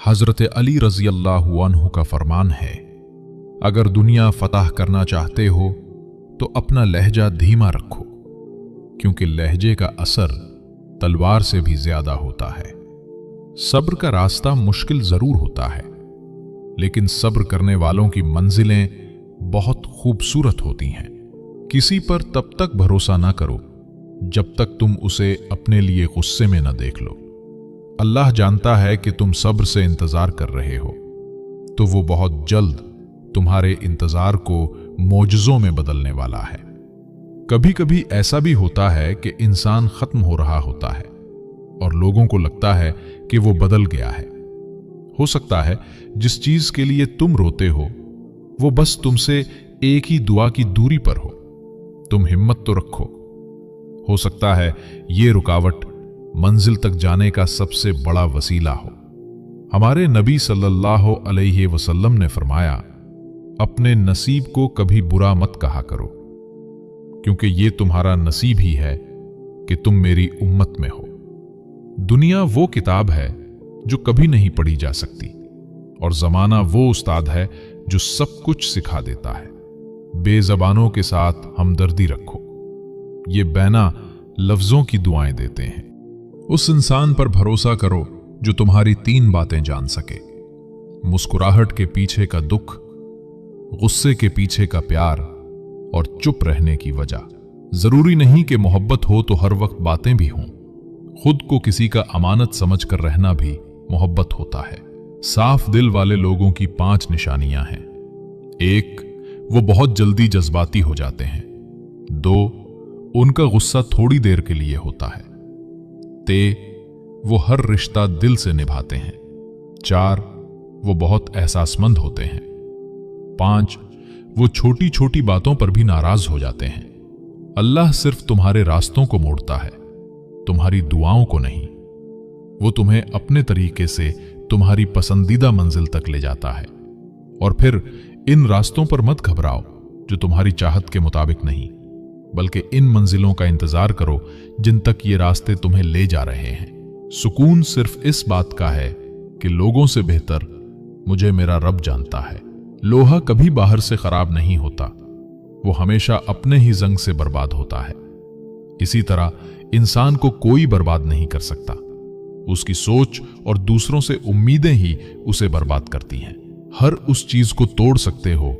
حضرت علی رضی اللہ عنہ کا فرمان ہے، اگر دنیا فتح کرنا چاہتے ہو تو اپنا لہجہ دھیما رکھو، کیونکہ لہجے کا اثر تلوار سے بھی زیادہ ہوتا ہے۔ صبر کا راستہ مشکل ضرور ہوتا ہے، لیکن صبر کرنے والوں کی منزلیں بہت خوبصورت ہوتی ہیں۔ کسی پر تب تک بھروسہ نہ کرو جب تک تم اسے اپنے لیے غصے میں نہ دیکھ لو۔ اللہ جانتا ہے کہ تم صبر سے انتظار کر رہے ہو، تو وہ بہت جلد تمہارے انتظار کو معجزوں میں بدلنے والا ہے۔ کبھی کبھی ایسا بھی ہوتا ہے کہ انسان ختم ہو رہا ہوتا ہے اور لوگوں کو لگتا ہے کہ وہ بدل گیا ہے۔ ہو سکتا ہے جس چیز کے لیے تم روتے ہو وہ بس تم سے ایک ہی دعا کی دوری پر ہو۔ تم ہمت تو رکھو، ہو سکتا ہے یہ رکاوٹ منزل تک جانے کا سب سے بڑا وسیلہ ہو۔ ہمارے نبی صلی اللہ علیہ وسلم نے فرمایا، اپنے نصیب کو کبھی برا مت کہا کرو، کیونکہ یہ تمہارا نصیب ہی ہے کہ تم میری امت میں ہو۔ دنیا وہ کتاب ہے جو کبھی نہیں پڑھی جا سکتی، اور زمانہ وہ استاد ہے جو سب کچھ سکھا دیتا ہے۔ بے زبانوں کے ساتھ ہمدردی رکھو، یہ بینا لفظوں کی دعائیں دیتے ہیں۔ اس انسان پر بھروسہ کرو جو تمہاری 3 باتیں جان سکے: مسکراہٹ کے پیچھے کا دکھ، غصے کے پیچھے کا پیار، اور چپ رہنے کی وجہ۔ ضروری نہیں کہ محبت ہو تو ہر وقت باتیں بھی ہوں۔ خود کو کسی کا امانت سمجھ کر رہنا بھی محبت ہوتا ہے۔ صاف دل والے لوگوں کی 5 نشانیاں ہیں۔ 1، وہ بہت جلدی جذباتی ہو جاتے ہیں۔ 2، ان کا غصہ تھوڑی دیر کے لیے ہوتا ہے۔ 3، وہ ہر رشتہ دل سے نبھاتے ہیں۔ 4، وہ بہت احساس مند ہوتے ہیں۔ 5، وہ چھوٹی چھوٹی باتوں پر بھی ناراض ہو جاتے ہیں۔ اللہ صرف تمہارے راستوں کو موڑتا ہے، تمہاری دعاؤں کو نہیں۔ وہ تمہیں اپنے طریقے سے تمہاری پسندیدہ منزل تک لے جاتا ہے، اور پھر ان راستوں پر مت گھبراؤ جو تمہاری چاہت کے مطابق نہیں، بلکہ ان منزلوں کا انتظار کرو جن تک یہ راستے تمہیں لے جا رہے ہیں۔ سکون صرف اس بات کا ہے کہ لوگوں سے بہتر مجھے میرا رب جانتا ہے۔ لوہا کبھی باہر سے خراب نہیں ہوتا، وہ ہمیشہ اپنے ہی زنگ سے برباد ہوتا ہے۔ اسی طرح انسان کو کوئی برباد نہیں کر سکتا، اس کی سوچ اور دوسروں سے امیدیں ہی اسے برباد کرتی ہیں۔ ہر اس چیز کو توڑ سکتے ہو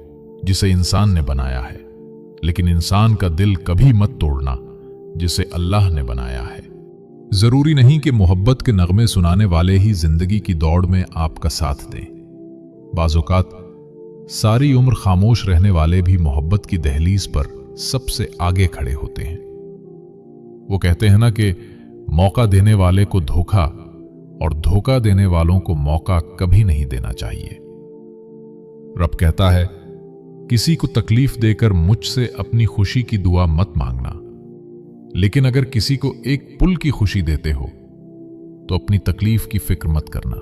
جسے انسان نے بنایا ہے، لیکن انسان کا دل کبھی مت توڑنا جسے اللہ نے بنایا ہے۔ ضروری نہیں کہ محبت کے نغمے سنانے والے ہی زندگی کی دوڑ میں آپ کا ساتھ دیں۔ بعض اوقات ساری عمر خاموش رہنے والے بھی محبت کی دہلیز پر سب سے آگے کھڑے ہوتے ہیں۔ وہ کہتے ہیں نا کہ موقع دینے والے کو دھوکا اور دھوکا دینے والوں کو موقع کبھی نہیں دینا چاہیے۔ رب کہتا ہے، کسی کو تکلیف دے کر مجھ سے اپنی خوشی کی دعا مت مانگنا، لیکن اگر کسی کو ایک پل کی خوشی دیتے ہو تو اپنی تکلیف کی فکر مت کرنا۔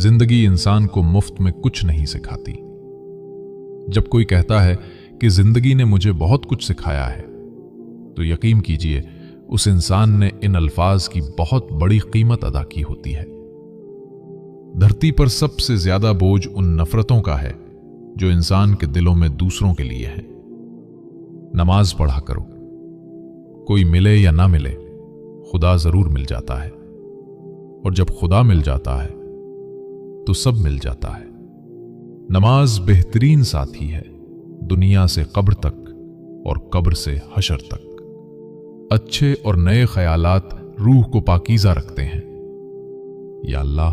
زندگی انسان کو مفت میں کچھ نہیں سکھاتی۔ جب کوئی کہتا ہے کہ زندگی نے مجھے بہت کچھ سکھایا ہے، تو یقین کیجئے اس انسان نے ان الفاظ کی بہت بڑی قیمت ادا کی ہوتی ہے۔ دھرتی پر سب سے زیادہ بوجھ ان نفرتوں کا ہے جو انسان کے دلوں میں دوسروں کے لیے ہیں۔ نماز پڑھا کرو، کوئی ملے یا نہ ملے، خدا ضرور مل جاتا ہے، اور جب خدا مل جاتا ہے تو سب مل جاتا ہے۔ نماز بہترین ساتھی ہے، دنیا سے قبر تک اور قبر سے حشر تک۔ اچھے اور نئے خیالات روح کو پاکیزہ رکھتے ہیں۔ یا اللہ،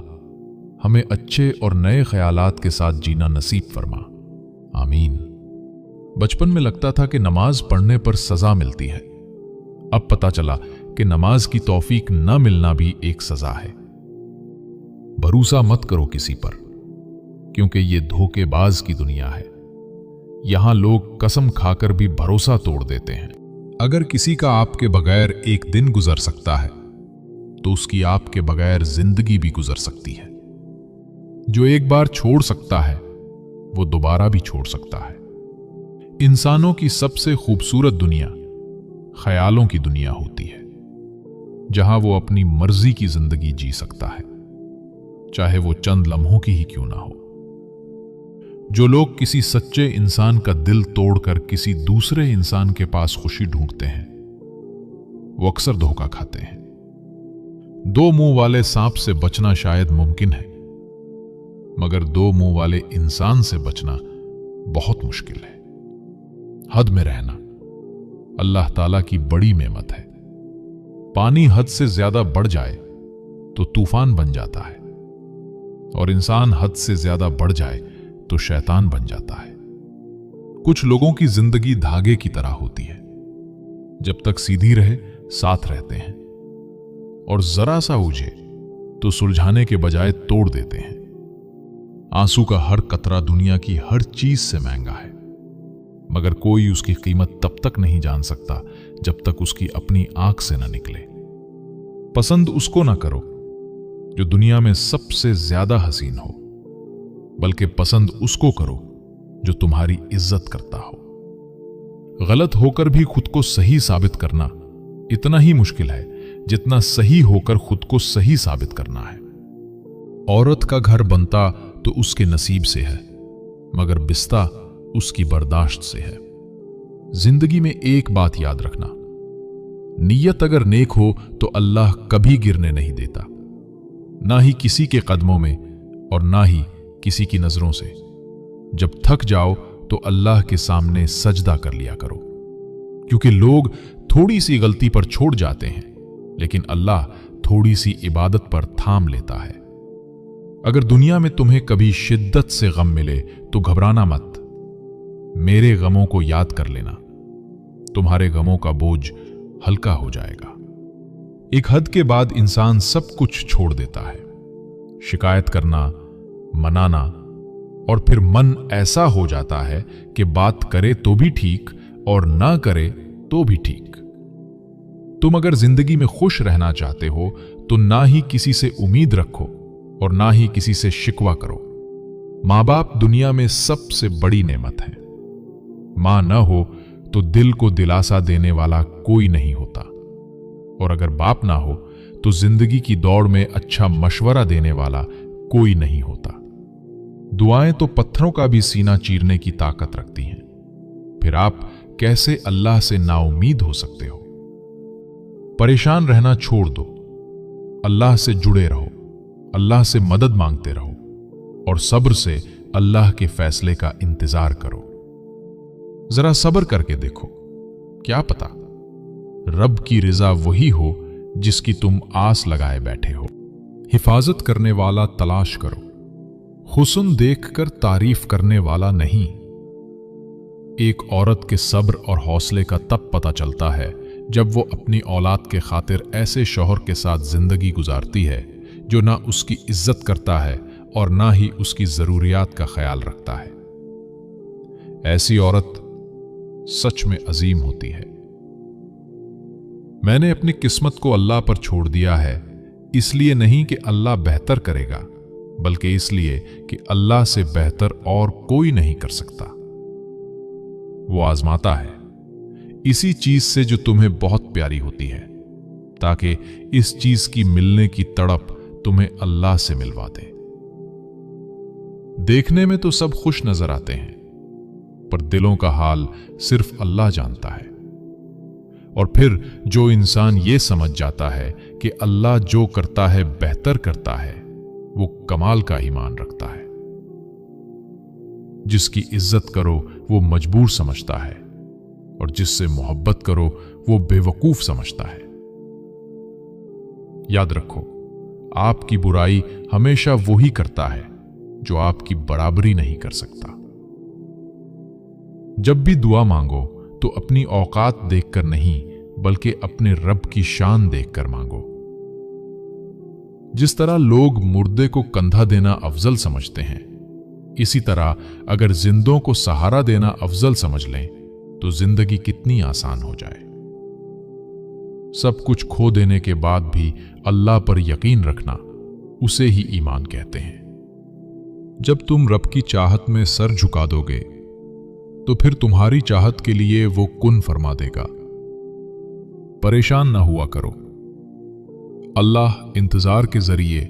ہمیں اچھے اور نئے خیالات کے ساتھ جینا نصیب فرما، آمین۔ بچپن میں لگتا تھا کہ نماز پڑھنے پر سزا ملتی ہے، اب پتہ چلا کہ نماز کی توفیق نہ ملنا بھی ایک سزا ہے۔ بھروسہ مت کرو کسی پر، کیونکہ یہ دھوکے باز کی دنیا ہے۔ یہاں لوگ قسم کھا کر بھی بھروسہ توڑ دیتے ہیں۔ اگر کسی کا آپ کے بغیر ایک دن گزر سکتا ہے تو اس کی آپ کے بغیر زندگی بھی گزر سکتی ہے۔ جو ایک بار چھوڑ سکتا ہے وہ دوبارہ بھی چھوڑ سکتا ہے۔ انسانوں کی سب سے خوبصورت دنیا خیالوں کی دنیا ہوتی ہے، جہاں وہ اپنی مرضی کی زندگی جی سکتا ہے۔ चाहे वो चंद लम्हों की ही क्यों ना हो। जो लोग किसी सच्चे इंसान का दिल तोड़कर किसी दूसरे इंसान के पास खुशी ढूंढते हैं, वो अक्सर धोखा खाते हैं। दो मुंह वाले सांप से बचना शायद मुमकिन है, मगर दो मुंह वाले इंसान से बचना बहुत मुश्किल है। हद में रहना अल्लाह ताला की बड़ी नेमत है। पानी हद से ज्यादा बढ़ जाए तो तूफान बन जाता है, और इंसान हद से ज्यादा बढ़ जाए तो शैतान बन जाता है। कुछ लोगों की जिंदगी धागे की तरह होती है, जब तक सीधी रहे साथ रहते हैं, और जरा सा उलझे तो सुलझाने के बजाय तोड़ देते हैं। आंसू का हर कतरा दुनिया की हर चीज से महंगा है, मगर कोई उसकी कीमत तब तक नहीं जान सकता जब तक उसकी अपनी आंख से न निकले। पसंद उसको ना करो जो दुनिया में सबसे ज्यादा हसीन हो, बल्कि पसंद उसको करो जो तुम्हारी इज्जत करता हो। गलत होकर भी खुद को सही साबित करना इतना ही मुश्किल है जितना सही होकर खुद को सही साबित करना है। औरत का घर बनता तो उसके नसीब से है, मगर बिस्ता उसकी बर्दाश्त से है। जिंदगी में एक बात याद रखना, नीयत अगर नेक हो तो अल्लाह कभी गिरने नहीं देता, ना ही किसी के कदमों में और ना ही किसी की नजरों से। जब थक जाओ तो अल्लाह के सामने सजदा कर लिया करो, क्योंकि लोग थोड़ी सी गलती पर छोड़ जाते हैं, लेकिन अल्लाह थोड़ी सी इबादत पर थाम लेता है। अगर दुनिया में तुम्हें कभी शिद्दत से गम मिले तो घबराना मत, मेरे गमों को याद कर लेना, तुम्हारे गमों का बोझ हल्का हो जाएगा। एक हद के बाद इंसान सब कुछ छोड़ देता है, शिकायत करना, मनाना, और फिर मन ऐसा हो जाता है कि बात करे तो भी ठीक और ना करे तो भी ठीक। तुम अगर जिंदगी में खुश रहना चाहते हो तो ना ही किसी से उम्मीद रखो और ना ही किसी से शिकवा करो। मां बाप दुनिया में सबसे बड़ी नेमत है। मां न हो तो दिल को दिलासा देने वाला कोई नहीं होता, और अगर बाप ना हो तो जिंदगी की दौड़ में अच्छा मशवरा देने वाला कोई नहीं होता। दुआएं तो पत्थरों का भी सीना चीरने की ताकत रखती हैं, फिर आप कैसे अल्लाह से नाउम्मीद हो सकते हो? परेशान रहना छोड़ दो, अल्लाह से जुड़े रहो, अल्लाह से मदद मांगते रहो, और सब्र से अल्लाह के फैसले का इंतजार करो। जरा सब्र करके देखो, क्या पता रब की रिजा वही हो जिसकी तुम आस लगाए बैठे हो। हिफाजत करने वाला तलाश करो, हुस्न देखकर तारीफ करने वाला नहीं। एक औरत के सब्र और हौसले का तब पता चलता है जब वो अपनी औलाद के खातिर ऐसे शौहर के साथ जिंदगी गुजारती है जो ना उसकी इज्जत करता है और ना ही उसकी जरूरियात का ख्याल रखता है। ऐसी औरत सच में अजीम होती है। मैंने अपनी किस्मत को अल्लाह पर छोड़ दिया है, इसलिए नहीं कि अल्लाह बेहतर करेगा, बल्कि इसलिए कि अल्लाह से बेहतर और कोई नहीं कर सकता। वो आजमाता है इसी चीज से जो तुम्हें बहुत प्यारी होती है, ताकि इस चीज की मिलने की तड़प तुम्हें अल्लाह से मिलवा दे। देखने में तो सब खुश नजर आते हैं, पर दिलों का हाल सिर्फ अल्लाह जानता है। और फिर जो इंसान ये समझ जाता है कि अल्लाह जो करता है बेहतर करता है, वो कमाल का ईमान रखता है। जिसकी इज्जत करो वो मजबूर समझता है, और जिससे मोहब्बत करो वो बेवकूफ समझता है। याद रखो, आपकी बुराई हमेशा वही करता है जो आपकी बराबरी नहीं कर सकता। जब भी दुआ मांगो तो अपनी औकात देखकर नहीं, बल्कि अपने रब की शान देखकर मांगो। जिस तरह लोग मुर्दे को कंधा देना अफजल समझते हैं, इसी तरह अगर जिंदों को सहारा देना अफजल समझ लें तो जिंदगी कितनी आसान हो जाए। सब कुछ खो देने के बाद भी अल्लाह पर यकीन रखना, उसे ही ईमान कहते हैं। जब तुम रब की चाहत में सर झुका दोगे तो फिर तुम्हारी चाहत के लिए वो कुन फरमा देगा। परेशान ना हुआ करो, अल्लाह इंतजार के जरिए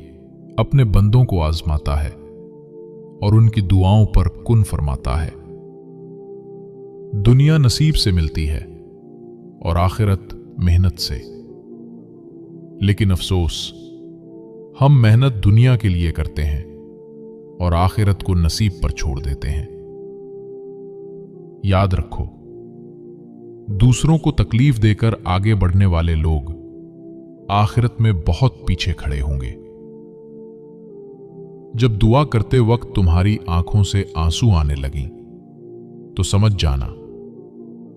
अपने बंदों को आजमाता है और उनकी दुआओं पर कुन फरमाता है। दुनिया नसीब से मिलती है और आखिरत मेहनत से, लेकिन अफसोस हम मेहनत दुनिया के लिए करते हैं और आखिरत को नसीब पर छोड़ देते हैं। याद रखो, दूसरों को तकलीफ देकर आगे बढ़ने वाले लोग आखिरत में बहुत पीछे खड़े होंगे। जब दुआ करते वक्त तुम्हारी आंखों से आंसू आने लगीं, तो समझ जाना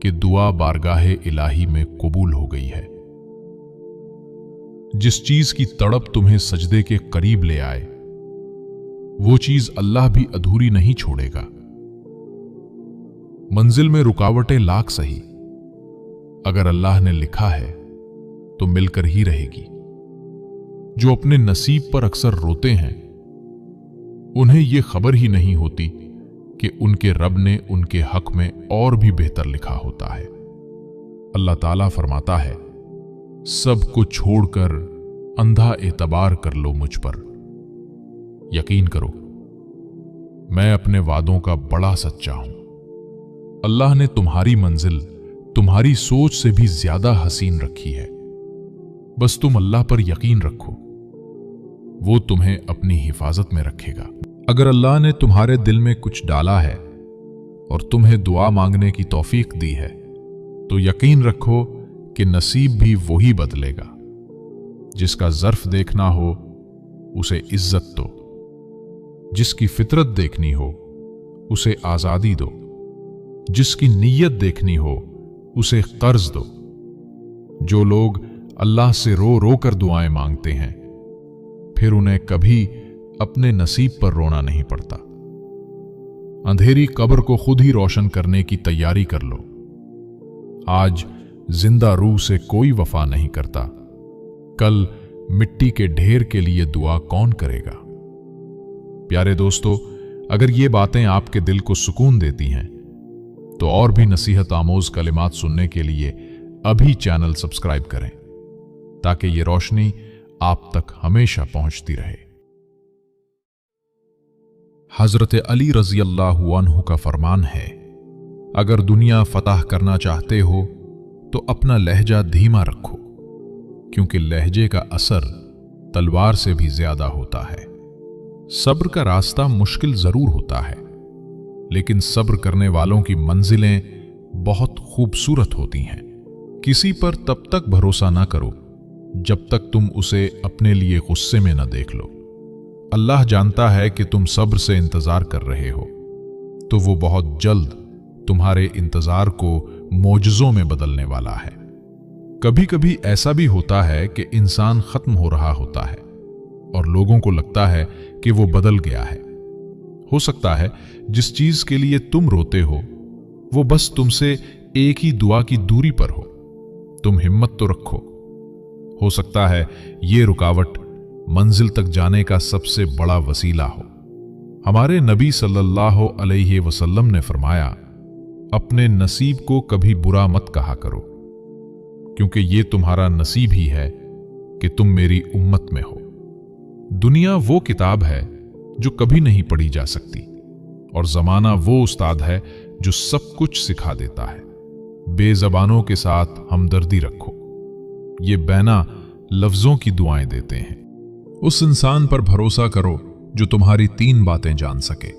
कि दुआ बारगाहे इलाही में कबूल हो गई है। जिस चीज की तड़प तुम्हें सजदे के करीब ले आए, वो चीज अल्लाह भी अधूरी नहीं छोड़ेगा। मंजिल में रुकावटें लाख सही, अगर अल्लाह ने लिखा है तो मिलकर ही रहेगी। जो अपने नसीब पर अक्सर रोते हैं, उन्हें यह खबर ही नहीं होती कि उनके रब ने उनके हक में और भी बेहतर लिखा होता है। अल्लाह ताला फरमाता है, सब को छोड़कर अंधा एतबार कर लो मुझ पर। यकीन करो, मैं अपने वादों का बड़ा सच्चा हूं। अल्लाह ने तुम्हारी मंजिल तुम्हारी सोच से भी ज्यादा हसीन रखी है। बस तुम अल्लाह पर यकीन रखो, वो तुम्हें अपनी हिफाजत में रखेगा। अगर अल्लाह ने तुम्हारे दिल में कुछ डाला है और तुम्हें दुआ मांगने की तौफीक दी है, तो यकीन रखो कि नसीब भी वही बदलेगा। जिसका ज़र्फ देखना हो उसे इज्जत दो, जिसकी फितरत देखनी हो उसे आज़ादी दो, जिसकी नीयत देखनी हो उसे कर्ज दो। जो लोग अल्लाह से रो रो कर दुआएं मांगते हैं, फिर उन्हें कभी अपने नसीब पर रोना नहीं पड़ता। अंधेरी कब्र को खुद ही रोशन करने की तैयारी कर लो। आज जिंदा रूह से कोई वफा नहीं करता, कल मिट्टी के ढेर के लिए दुआ कौन करेगा। प्यारे दोस्तों, अगर ये बातें आपके दिल को सुकून देती हैं, तो और भी नसीहत आमोज कलिमात सुनने के लिए अभी चैनल सब्सक्राइब करें, ताकि ये रोशनी आप तक हमेशा पहुंचती रहे। हजरत अली रजी अल्लाहु अन्हु का फरमान है, अगर दुनिया फतह करना चाहते हो तो अपना लहजा धीमा रखो, क्योंकि लहजे का असर तलवार से भी ज्यादा होता है। सब्र का रास्ता मुश्किल जरूर होता है, लेकिन सब्र करने वालों की मंजिलें बहुत खूबसूरत होती हैं। किसी पर तब तक भरोसा ना करो जब तक तुम उसे अपने लिए गुस्से में न देख लो। अल्लाह जानता है कि तुम सब्र से इंतजार कर रहे हो, तो वो बहुत जल्द तुम्हारे इंतजार को मोजज़ों में बदलने वाला है। कभी कभी ऐसा भी होता है कि इंसान खत्म हो रहा होता है और लोगों को लगता है कि वो बदल गया है। हो सकता है जिस चीज के लिए तुम रोते हो वो बस तुमसे एक ही दुआ की दूरी पर हो। तुम हिम्मत तो रखो, हो सकता है ये रुकावट मंजिल तक जाने का सबसे बड़ा वसीला हो। हमारे नबी सल्लल्लाहु अलैहि वसल्लम ने फरमाया, अपने नसीब को कभी बुरा मत कहा करो, क्योंकि ये तुम्हारा नसीब ही है कि तुम मेरी उम्मत में हो। दुनिया वो किताब है जो कभी नहीं पढ़ी जा सकती, और जमाना वो उस्ताद है जो सब कुछ सिखा देता है। बेज़बानों के साथ हमदर्दी रखो, ये बैना लफ्जों की दुआएं देते हैं। उस इंसान पर भरोसा करो जो तुम्हारी 3 बातें जान सके: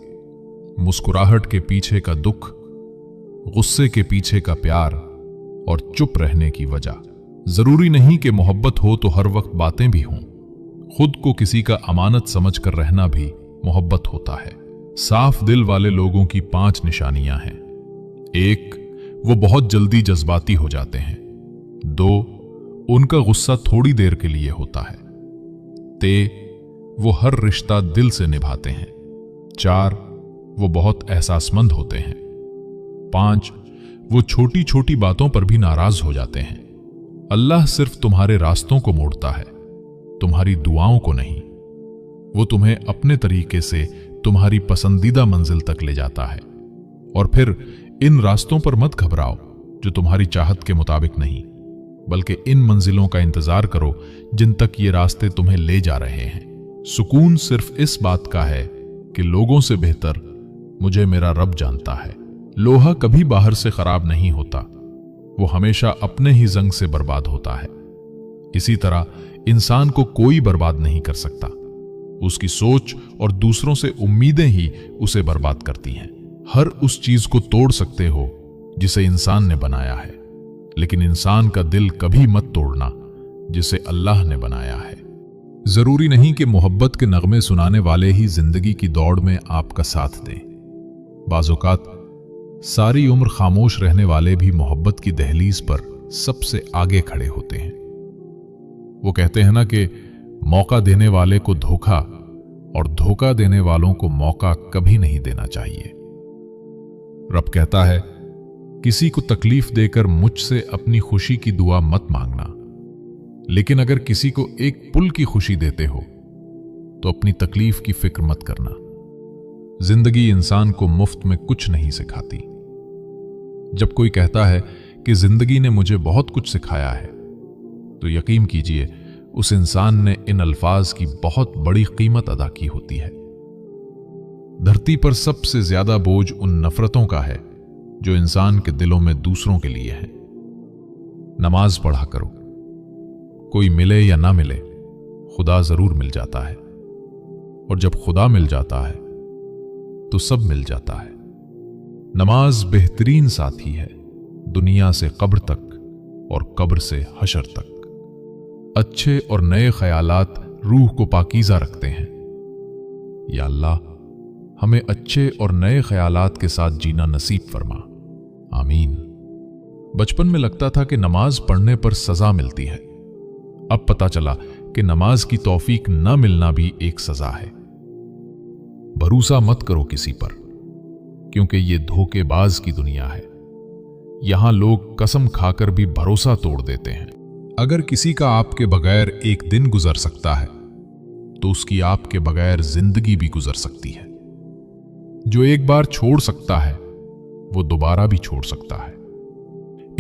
मुस्कुराहट के पीछे का दुख, गुस्से के पीछे का प्यार और चुप रहने की वजह। जरूरी नहीं कि मोहब्बत हो तो हर वक्त बातें भी हों। खुद को किसी का अमानत समझकर रहना भी मोहब्बत होता है। साफ दिल वाले लोगों की 5 निशानियां हैं। 1, वो बहुत जल्दी जज्बाती हो जाते हैं। 2, उनका गुस्सा थोड़ी देर के लिए होता है। 3, वो हर रिश्ता दिल से निभाते हैं। 4, वो बहुत एहसासमंद होते हैं। 5, वो छोटी छोटी बातों पर भी नाराज हो जाते हैं। अल्लाह सिर्फ तुम्हारे रास्तों को मोड़ता है, तुम्हारी दुआओं को नहीं। वो तुम्हें अपने तरीके से तुम्हारी पसंदीदा मंजिल तक ले जाता है। और फिर इन रास्तों पर मत घबराओ जो तुम्हारी चाहत के मुताबिक नहीं, बल्कि इन मंजिलों का इंतजार करो जिन तक ये रास्ते तुम्हें ले जा रहे हैं। सुकून सिर्फ इस बात का है कि लोगों से बेहतर मुझे मेरा रब जानता है। लोहा कभी बाहर से खराब नहीं होता, वो हमेशा अपने ही जंग से बर्बाद होता है। इसी तरह इंसान को कोई बर्बाद नहीं कर सकता, उसकी सोच और दूसरों से उम्मीदें ही उसे बर्बाद करती हैं। हर उस चीज को तोड़ सकते हो जिसे इंसान ने बनाया है, लेकिन इंसान का दिल कभी मत तोड़ना जिसे अल्लाह ने बनाया है। जरूरी नहीं कि मोहब्बत के नगमे सुनाने वाले ही जिंदगी की दौड़ में आपका साथ दें। बाज़ औक़ात सारी उम्र खामोश रहने वाले भी मोहब्बत की दहलीज पर सबसे आगे खड़े होते हैं। वो कहते हैं ना कि मौका देने वाले को धोखा और धोखा देने वालों को मौका कभी नहीं देना चाहिए। रब कहता है, किसी को तकलीफ देकर मुझसे अपनी खुशी की दुआ मत मांगना, लेकिन अगर किसी को एक पुल की खुशी देते हो तो अपनी तकलीफ की फिक्र मत करना। जिंदगी इंसान को मुफ्त में कुछ नहीं सिखाती। जब कोई कहता है कि जिंदगी ने मुझे बहुत कुछ सिखाया है, तो यकीन कीजिए उस इंसान ने इन अल्फाज की बहुत बड़ी कीमत अदा की होती है। धरती पर सबसे ज्यादा बोझ उन नफरतों का है जो इंसान के दिलों में दूसरों के लिए है। नमाज पढ़ा करो, कोई मिले या ना मिले खुदा जरूर मिल जाता है, और जब खुदा मिल जाता है तो सब मिल जाता है। नमाज बेहतरीन साथी है, दुनिया से कब्र तक और कब्र से हशर तक। अच्छे और नए ख्यालात रूह को पाकीज़ा रखते हैं। या अल्लाह, हमें अच्छे और नए ख्यालात के साथ जीना नसीब फरमा, आमीन। बचपन में लगता था कि नमाज पढ़ने पर सजा मिलती है। अब पता चला कि नमाज की तौफीक न मिलना भी एक सजा है। भरोसा मत करो किसी पर, क्योंकि ये धोखेबाज की दुनिया है। यहां लोग कसम खाकर भी भरोसा तोड़ देते हैं। अगर किसी का आपके बगैर एक दिन गुजर सकता है, तो उसकी आपके बगैर जिंदगी भी गुजर सकती है। जो एक बार छोड़ सकता है, वो दोबारा भी छोड़ सकता है।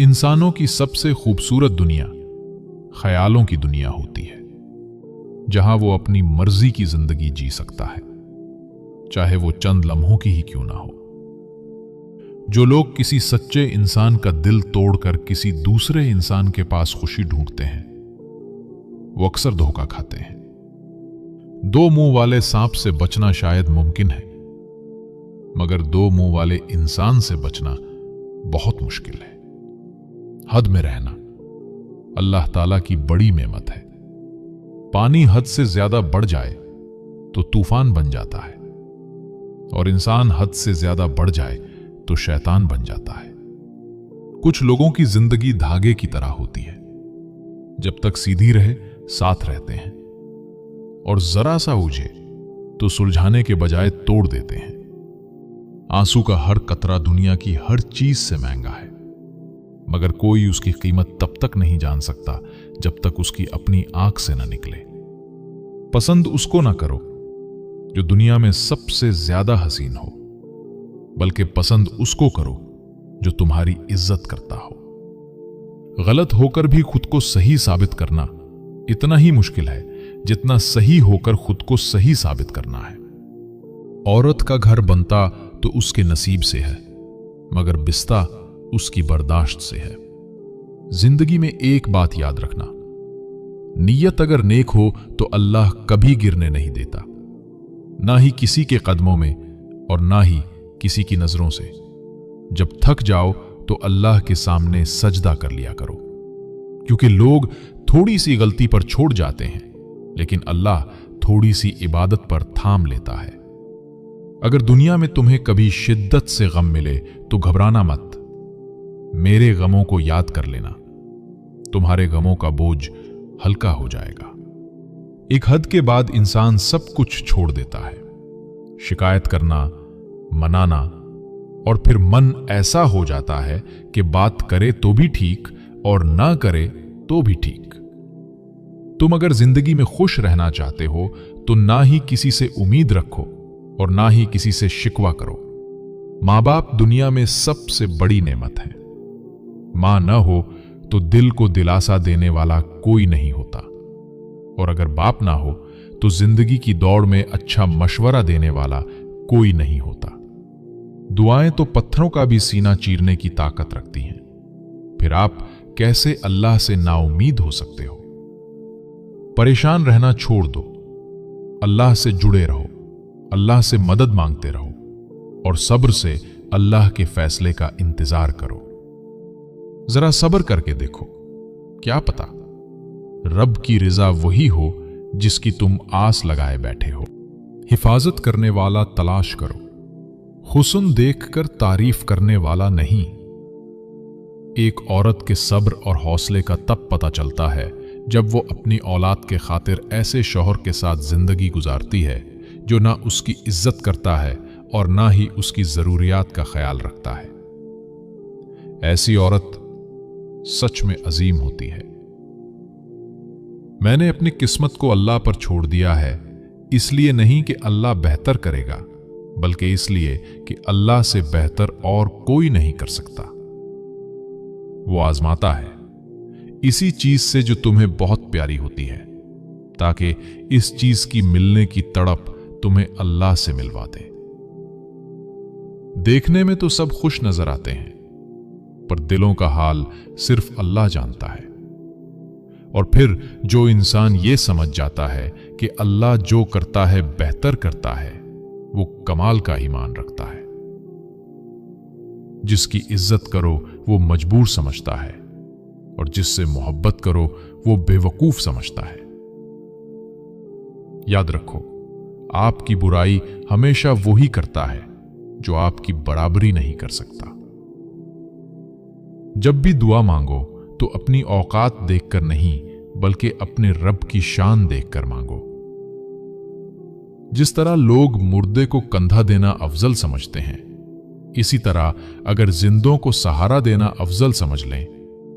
इंसानों की सबसे खूबसूरत दुनिया ख्यालों की दुनिया होती है, जहां वो अपनी मर्जी की जिंदगी जी सकता है, चाहे वो चंद लम्हों की ही क्यों ना हो। जो लोग किसी सच्चे इंसान का दिल तोड़कर किसी दूसरे इंसान के पास खुशी ढूंढते हैं, वो अक्सर धोखा खाते हैं। दो मुंह वाले सांप से बचना शायद मुमकिन है, मगर दो मुंह वाले इंसान से बचना बहुत मुश्किल है। हद में रहना अल्लाह ताला की बड़ी नेमत है। पानी हद से ज्यादा बढ़ जाए तो तूफान बन जाता है, और इंसान हद से ज्यादा बढ़ जाए तो शैतान बन जाता है। कुछ लोगों की जिंदगी धागे की तरह होती है, जब तक सीधी रहे साथ रहते हैं, और जरा सा उलझे तो सुलझाने के बजाय तोड़ देते हैं। आंसू का हर कतरा दुनिया की हर चीज से महंगा है, मगर कोई उसकी कीमत तब तक नहीं जान सकता जब तक उसकी अपनी आंख से न निकले। पसंद उसको ना करो जो दुनिया में सबसे ज्यादा हसीन हो, बल्कि पसंद उसको करो जो तुम्हारी इज्जत करता हो। गलत होकर भी खुद को सही साबित करना इतना ही मुश्किल है जितना सही होकर खुद को सही साबित करना है। औरत का घर बनता तो उसके नसीब से है, मगर बिस्ता उसकी बर्दाश्त से है। जिंदगी में एक बात याद रखना, नीयत अगर नेक हो तो अल्लाह कभी गिरने नहीं देता, ना ही किसी के कदमों में और ना ही किसी की नजरों से। जब थक जाओ तो अल्लाह के सामने सजदा कर लिया करो, क्योंकि लोग थोड़ी सी गलती पर छोड़ जाते हैं, लेकिन अल्लाह थोड़ी सी इबादत पर थाम लेता है। अगर दुनिया में तुम्हें कभी शिद्दत से गम मिले तो घबराना मत, मेरे गमों को याद कर लेना, तुम्हारे गमों का बोझ हल्का हो जाएगा। एक हद के बाद इंसान सब कुछ छोड़ देता है, शिकायत करना, मनाना, और फिर मन ऐसा हो जाता है कि बात करे तो भी ठीक और ना करे तो भी ठीक। तुम अगर जिंदगी में खुश रहना चाहते हो तो ना ही किसी से उम्मीद रखो और ना ही किसी से शिकवा करो। माँ बाप दुनिया में सबसे बड़ी नेमत है। मां न हो तो दिल को दिलासा देने वाला कोई नहीं होता, और अगर बाप ना हो तो जिंदगी की दौड़ में अच्छा मशवरा देने वाला कोई नहीं होता। दुआएं तो पत्थरों का भी सीना चीरने की ताकत रखती हैं। फिर आप कैसे अल्लाह से नाउमीद हो सकते हो? परेशान रहना छोड़ दो, अल्लाह से जुड़े रहो, अल्लाह से मदद मांगते रहो और सब्र से अल्लाह के फैसले का इंतजार करो। जरा सब्र करके देखो, क्या पता रब की रिजा वही हो जिसकी तुम आस लगाए बैठे हो। हिफाजत करने वाला तलाश करो, हुस्न देखकर तारीफ करने वाला नहीं। एक औरत के सब्र और हौसले का तब पता चलता है जब वो अपनी औलाद के खातिर ऐसे शौहर के साथ जिंदगी गुजारती है जो ना उसकी इज्जत करता है और ना ही उसकी जरूरियात का ख्याल रखता है। ऐसी औरत सच में अजीम होती है। मैंने अपनी किस्मत को अल्लाह पर छोड़ दिया है, इसलिए नहीं कि अल्लाह बेहतर करेगा, बल्कि इसलिए कि अल्लाह से बेहतर और कोई नहीं कर सकता। वो आजमाता है इसी चीज से जो तुम्हें बहुत प्यारी होती है, ताकि इस चीज की मिलने की तड़प तुम्हें अल्लाह से मिलवा दे। देखने में तो सब खुश नजर आते हैं, पर दिलों का हाल सिर्फ अल्लाह जानता है। और फिर जो इंसान ये समझ जाता है कि अल्लाह जो करता है बेहतर करता है, वो कमाल का ईमान रखता है। जिसकी इज्जत करो वो मजबूर समझता है, और जिससे मोहब्बत करो वो बेवकूफ समझता है। याद रखो, आपकी बुराई हमेशा वही करता है जो आपकी बराबरी नहीं कर सकता। जब भी दुआ मांगो तो अपनी औकात देखकर नहीं, बल्कि अपने रब की शान देखकर मांगो। जिस तरह लोग मुर्दे को कंधा देना अफजल समझते हैं, इसी तरह अगर जिंदों को सहारा देना अफजल समझ लें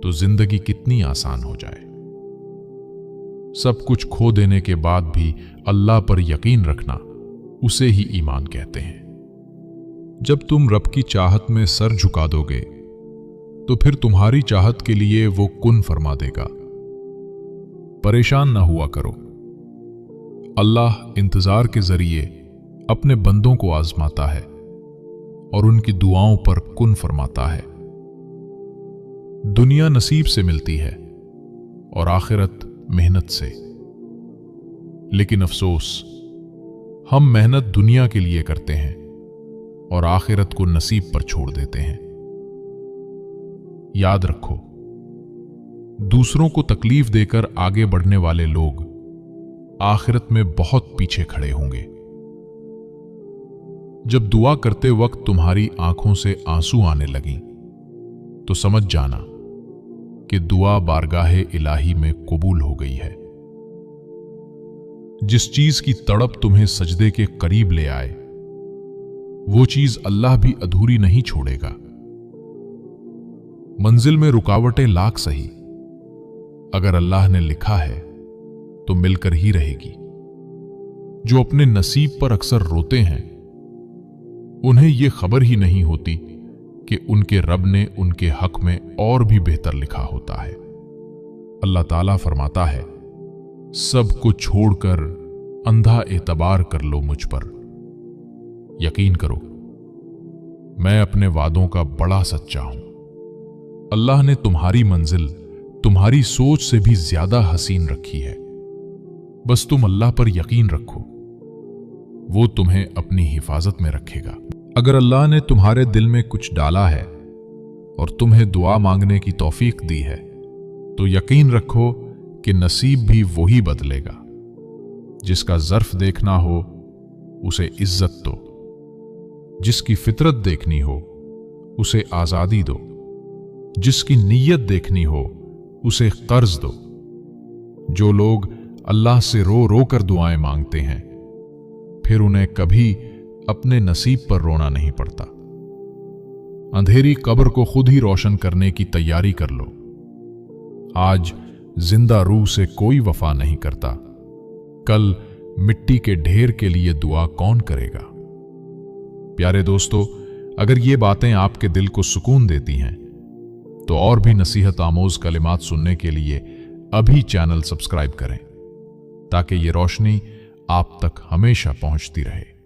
तो जिंदगी कितनी आसान हो जाए। सब कुछ खो देने के बाद भी अल्लाह पर यकीन रखना, उसे ही ईमान कहते हैं। जब तुम रब की चाहत में सर झुका दोगे तो फिर तुम्हारी चाहत के लिए वो कुन फरमा देगा। परेशान ना हुआ करो, अल्लाह इंतजार के जरिए अपने बंदों को आजमाता है और उनकी दुआओं पर कुन फरमाता है। दुनिया नसीब से मिलती है और आखिरत मेहनत से, लेकिन अफसोस हम मेहनत दुनिया के लिए करते हैं और आखिरत को नसीब पर छोड़ देते हैं। याद रखो, दूसरों को तकलीफ देकर आगे बढ़ने वाले लोग आखिरत में बहुत पीछे खड़े होंगे। जब दुआ करते वक्त तुम्हारी आंखों से आंसू आने लगी तो समझ जाना कि दुआ बारगाहे इलाही में कबूल हो गई है। जिस चीज की तड़प तुम्हें सजदे के करीब ले आए, वो चीज अल्लाह भी अधूरी नहीं छोड़ेगा। मंजिल में रुकावटें लाख सही, अगर अल्लाह ने लिखा है तो मिलकर ही रहेगी। जो अपने नसीब पर अक्सर रोते हैं, उन्हें यह खबर ही नहीं होती कि उनके रब ने उनके हक में और भी बेहतर लिखा होता है। अल्लाह ताला फरमाता है, सब कुछ छोड़कर अंधा एतबार कर लो मुझ पर। यकीन करो, मैं अपने वादों का बड़ा सच्चा हूं। अल्लाह ने तुम्हारी मंजिल तुम्हारी सोच से भी ज्यादा हसीन रखी है। बस तुम अल्लाह पर यकीन रखो, वो तुम्हें अपनी हिफाजत में रखेगा। अगर अल्लाह ने तुम्हारे दिल में कुछ डाला है और तुम्हें दुआ मांगने की तौफीक दी है, तो यकीन रखो कि नसीब भी वही बदलेगा। जिसका ज़र्फ देखना हो उसे इज्जत दो, जिसकी फितरत देखनी हो उसे आज़ादी दो, जिसकी नीयत देखनी हो उसे कर्ज दो। जो लोग अल्लाह से रो रो कर दुआएं मांगते हैं, फिर उन्हें कभी अपने नसीब पर रोना नहीं पड़ता। अंधेरी कब्र को खुद ही रोशन करने की तैयारी कर लो। आज जिंदा रूह से कोई वफा नहीं करता, कल मिट्टी के ढेर के लिए दुआ कौन करेगा। प्यारे दोस्तों, अगर ये बातें आपके दिल को सुकून देती हैं तो और भी नसीहत आमोज कलिमात सुनने के लिए अभी चैनल सब्सक्राइब करें, ताकि ये रोशनी آپ تک ہمیشہ پہنچتی رہے۔